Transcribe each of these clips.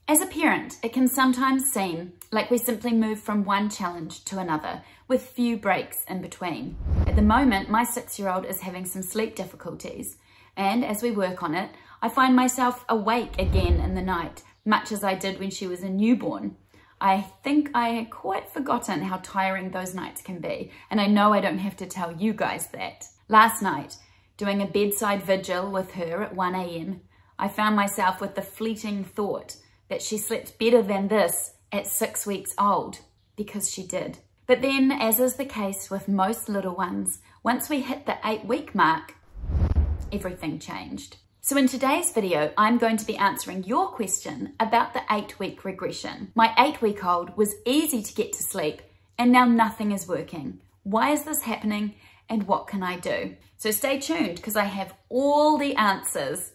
As a parent, it can sometimes seem like we simply move from one challenge to another with few breaks in between. At the moment, my 6-year-old is having some sleep difficulties, and as we work on it, I find myself awake again in the night, much as I did when she was a newborn. I think I had quite forgotten how tiring those nights can be, and I know I don't have to tell you guys that. Last night, doing a bedside vigil with her at 1 a.m, I found myself with the fleeting thought that she slept better than this at 6 weeks old, because she did. But then, as is the case with most little ones, once we hit the 8-week mark, everything changed. So in today's video, I'm going to be answering your question about the 8-week regression. My 8-week-old was easy to get to sleep, and now nothing is working. Why is this happening, and what can I do? So stay tuned, because I have all the answers.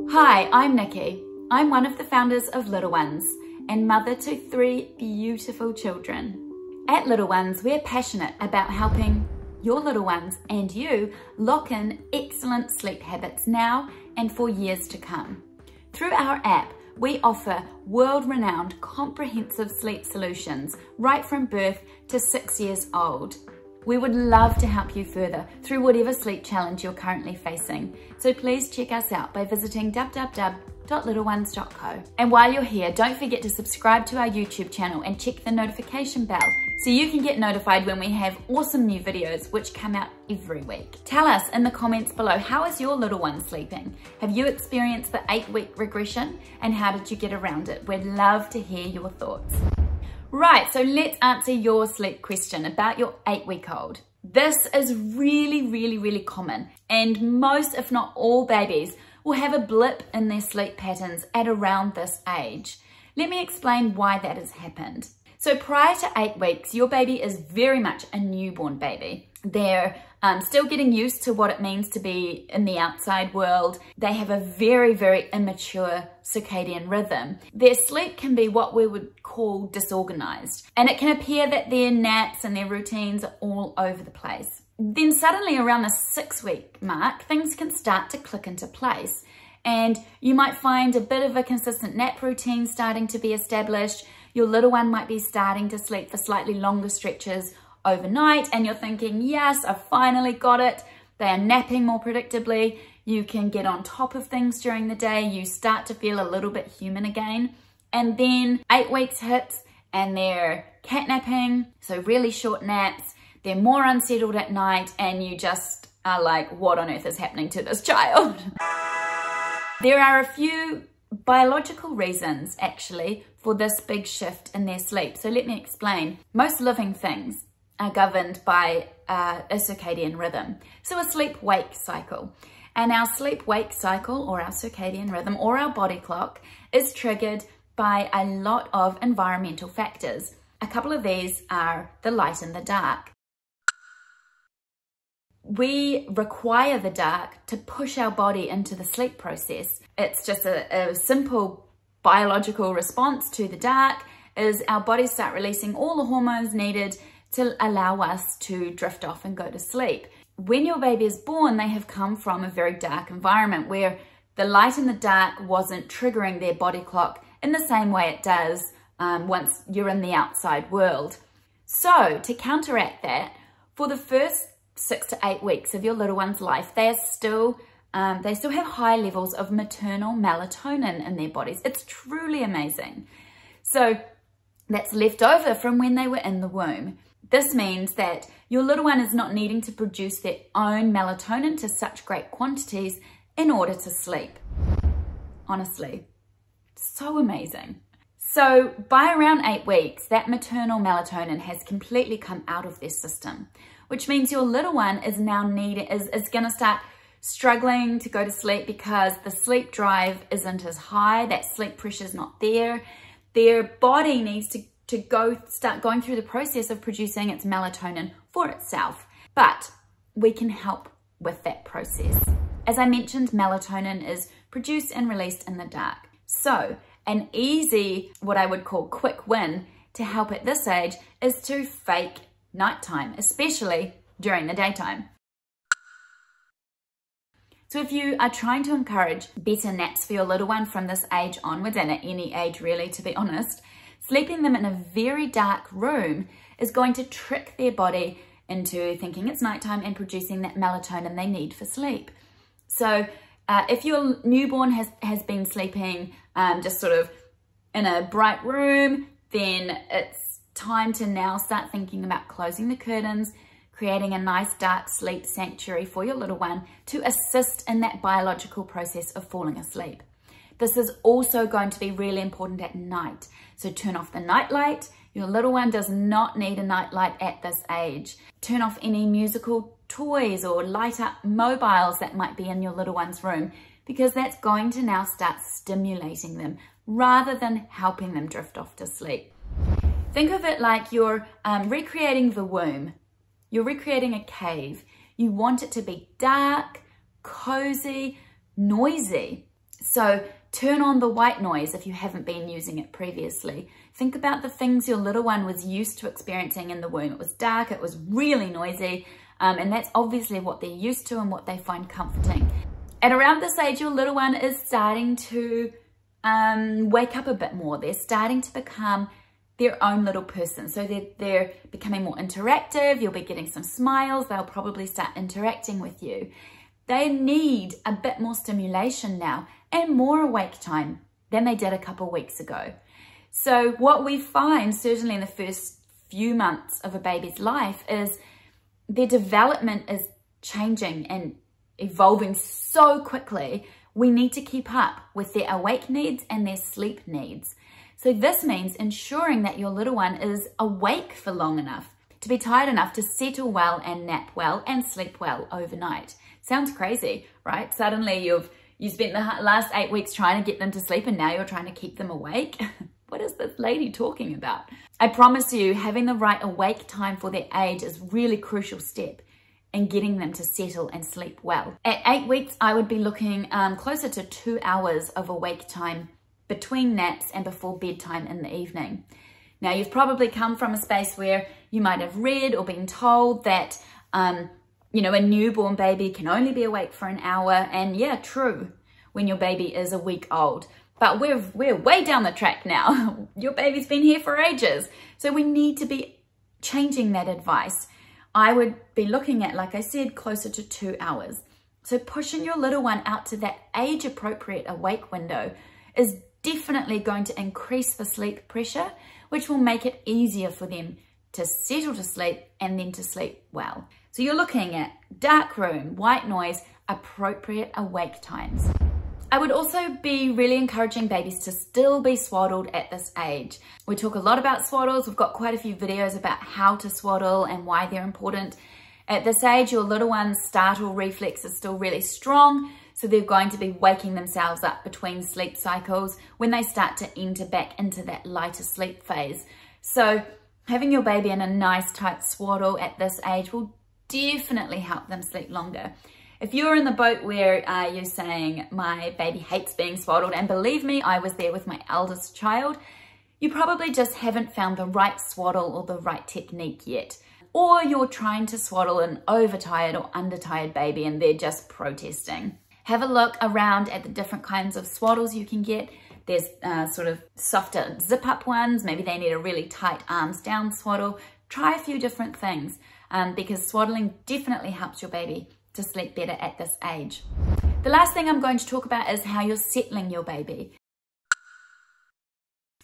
Hi, I'm Nikki. I'm one of the founders of Little Ones and mother to 3 beautiful children. At Little Ones, we're passionate about helping your little ones and you lock in excellent sleep habits now and for years to come. Through our app, we offer world-renowned comprehensive sleep solutions right from birth to 6 years old. We would love to help you further through whatever sleep challenge you're currently facing. So please check us out by visiting www.little-ones.co. And while you're here, don't forget to subscribe to our YouTube channel and check the notification bell so you can get notified when we have awesome new videos which come out every week. Tell us in the comments below, how is your little one sleeping? Have you experienced the 8-week regression, and how did you get around it? We'd love to hear your thoughts. Right, so let's answer your sleep question about your 8-week-old. This is really common, and most, if not all, babies will have a blip in their sleep patterns at around this age. Let me explain why that has happened. So prior to 8 weeks, your baby is very much a newborn baby. They're still getting used to what it means to be in the outside world. They have a very immature circadian rhythm. Their sleep can be what we would call disorganized, and it can appear that their naps and their routines are all over the place. Then suddenly around the 6-week mark, things can start to click into place, and you might find a bit of a consistent nap routine starting to be established. Your little one might be starting to sleep for slightly longer stretches overnight, and you're thinking, yes, I've finally got it. They are napping more predictably. You can get on top of things during the day. You start to feel a little bit human again. And then 8 weeks hits and they're catnapping, so really short naps. They're more unsettled at night, and you just are like, what on earth is happening to this child? There are a few biological reasons actually for this big shift in their sleep. So let me explain. Most living things are governed by a circadian rhythm, so a sleep-wake cycle. And our sleep-wake cycle, or our circadian rhythm, or our body clock, is triggered by a lot of environmental factors. A couple of these are the light and the dark. We require the dark to push our body into the sleep process. It's just a simple biological response to the dark, is our bodies start releasing all the hormones needed to allow us to drift off and go to sleep. When your baby is born, they have come from a very dark environment where the light and the dark wasn't triggering their body clock in the same way it does once you're in the outside world. So to counteract that, for the first 6 to 8 weeks of your little one's life, they still have high levels of maternal melatonin in their bodies. It's truly amazing. So that's left over from when they were in the womb. This means that your little one is not needing to produce their own melatonin to such great quantities in order to sleep. Honestly, so amazing. So by around 8 weeks, that maternal melatonin has completely come out of their system, which means your little one is now is going to start struggling to go to sleep because the sleep drive isn't as high, that sleep pressure is not there. Their body needs to start going through the process of producing its melatonin for itself. But we can help with that process. As I mentioned, melatonin is produced and released in the dark. So an easy, what I would call quick win to help at this age is to fake nighttime, especially during the daytime. So if you are trying to encourage better naps for your little one from this age onwards, and at any age really, to be honest, sleeping them in a very dark room is going to trick their body into thinking it's nighttime and producing that melatonin they need for sleep. So if your newborn has been sleeping just sort of in a bright room, then it's time to now start thinking about closing the curtains, creating a nice dark sleep sanctuary for your little one to assist in that biological process of falling asleep. This is also going to be really important at night. So turn off the night light. Your little one does not need a night light at this age. Turn off any musical toys or light up mobiles that might be in your little one's room, because that's going to now start stimulating them rather than helping them drift off to sleep. Think of it like you're recreating the womb. You're recreating a cave. You want it to be dark, cozy, noisy. So turn on the white noise if you haven't been using it previously. Think about the things your little one was used to experiencing in the womb. It was dark, it was really noisy, and that's obviously what they're used to and what they find comforting. At around this age, your little one is starting to wake up a bit more. They're starting to become their own little person. So they're becoming more interactive. You'll be getting some smiles. They'll probably start interacting with you. They need a bit more stimulation now and more awake time than they did a couple of weeks ago. So what we find, certainly in the first few months of a baby's life, is their development is changing and evolving so quickly. We need to keep up with their awake needs and their sleep needs. So this means ensuring that your little one is awake for long enough to be tired enough to settle well and nap well and sleep well overnight. Sounds crazy, right? Suddenly you spent the last 8 weeks trying to get them to sleep and now you're trying to keep them awake. What is this lady talking about? I promise you, having the right awake time for their age is a really crucial step in getting them to settle and sleep well. At 8 weeks, I would be looking closer to 2 hours of awake time between naps and before bedtime in the evening. Now, you've probably come from a space where you might have read or been told that, you know, a newborn baby can only be awake for an hour. And yeah, true, when your baby is a week old. But we're way down the track now. Your baby's been here for ages. So we need to be changing that advice. I would be looking at, like I said, closer to 2 hours. So pushing your little one out to that age-appropriate awake window is definitely going to increase the sleep pressure, which will make it easier for them to settle to sleep and then to sleep well. So you're looking at dark room, white noise, appropriate awake times. I would also be really encouraging babies to still be swaddled at this age. We talk a lot about swaddles. We've got quite a few videos about how to swaddle and why they're important. At this age, your little one's startle reflex is still really strong, so they're going to be waking themselves up between sleep cycles when they start to enter back into that lighter sleep phase. So having your baby in a nice tight swaddle at this age will definitely help them sleep longer. If you're in the boat where you're saying, my baby hates being swaddled, and believe me, I was there with my eldest child, you probably just haven't found the right swaddle or the right technique yet. Or you're trying to swaddle an overtired or undertired baby and they're just protesting. Have a look around at the different kinds of swaddles you can get. There's sort of softer zip-up ones. Maybe they need a really tight arms down swaddle. Try a few different things because swaddling definitely helps your baby to sleep better at this age. The last thing I'm going to talk about is how you're settling your baby.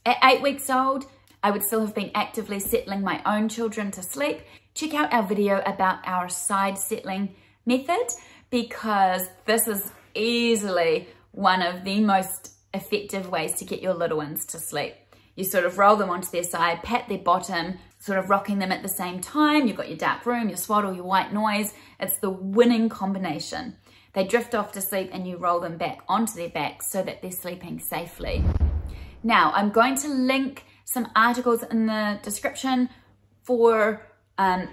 At 8 weeks old, I would still have been actively settling my own children to sleep. Check out our video about our side settling method, because this is easily one of the most effective ways to get your little ones to sleep. You sort of roll them onto their side, pat their bottom, sort of rocking them at the same time. You've got your dark room, your swaddle, your white noise. It's the winning combination. They drift off to sleep and you roll them back onto their backs so that they're sleeping safely. Now, I'm going to link some articles in the description for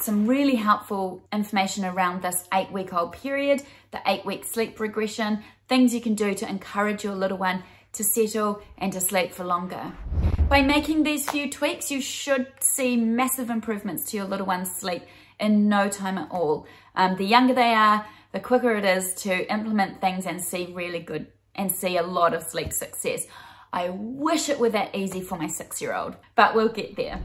some really helpful information around this 8-week-old period, the 8-week sleep regression, things you can do to encourage your little one to settle and to sleep for longer. By making these few tweaks, you should see massive improvements to your little one's sleep in no time at all. The younger they are, the quicker it is to implement things and see a lot of sleep success. I wish it were that easy for my 6-year-old, but we'll get there.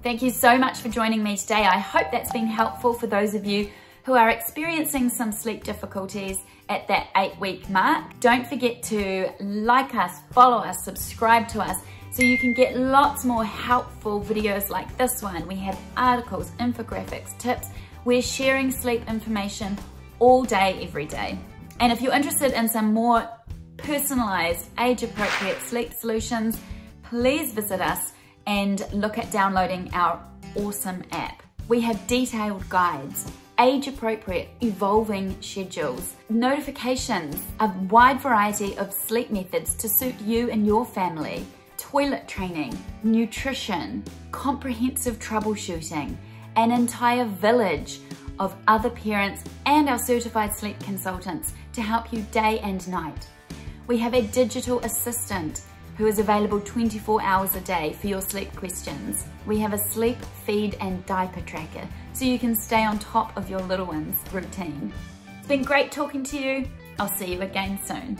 Thank you so much for joining me today. I hope that's been helpful for those of you who are experiencing some sleep difficulties at that 8-week mark. Don't forget to like us, follow us, subscribe to us so you can get lots more helpful videos like this one. We have articles, infographics, tips. We're sharing sleep information all day, every day. And if you're interested in some more personalized, age-appropriate sleep solutions, please visit us and look at downloading our awesome app. We have detailed guides, age-appropriate, evolving schedules, notifications, a wide variety of sleep methods to suit you and your family, toilet training, nutrition, comprehensive troubleshooting, an entire village of other parents and our certified sleep consultants to help you day and night. We have a digital assistant who is available 24 hours a day for your sleep questions. We have a sleep, feed and diaper tracker so you can stay on top of your little one's routine. It's been great talking to you. I'll see you again soon.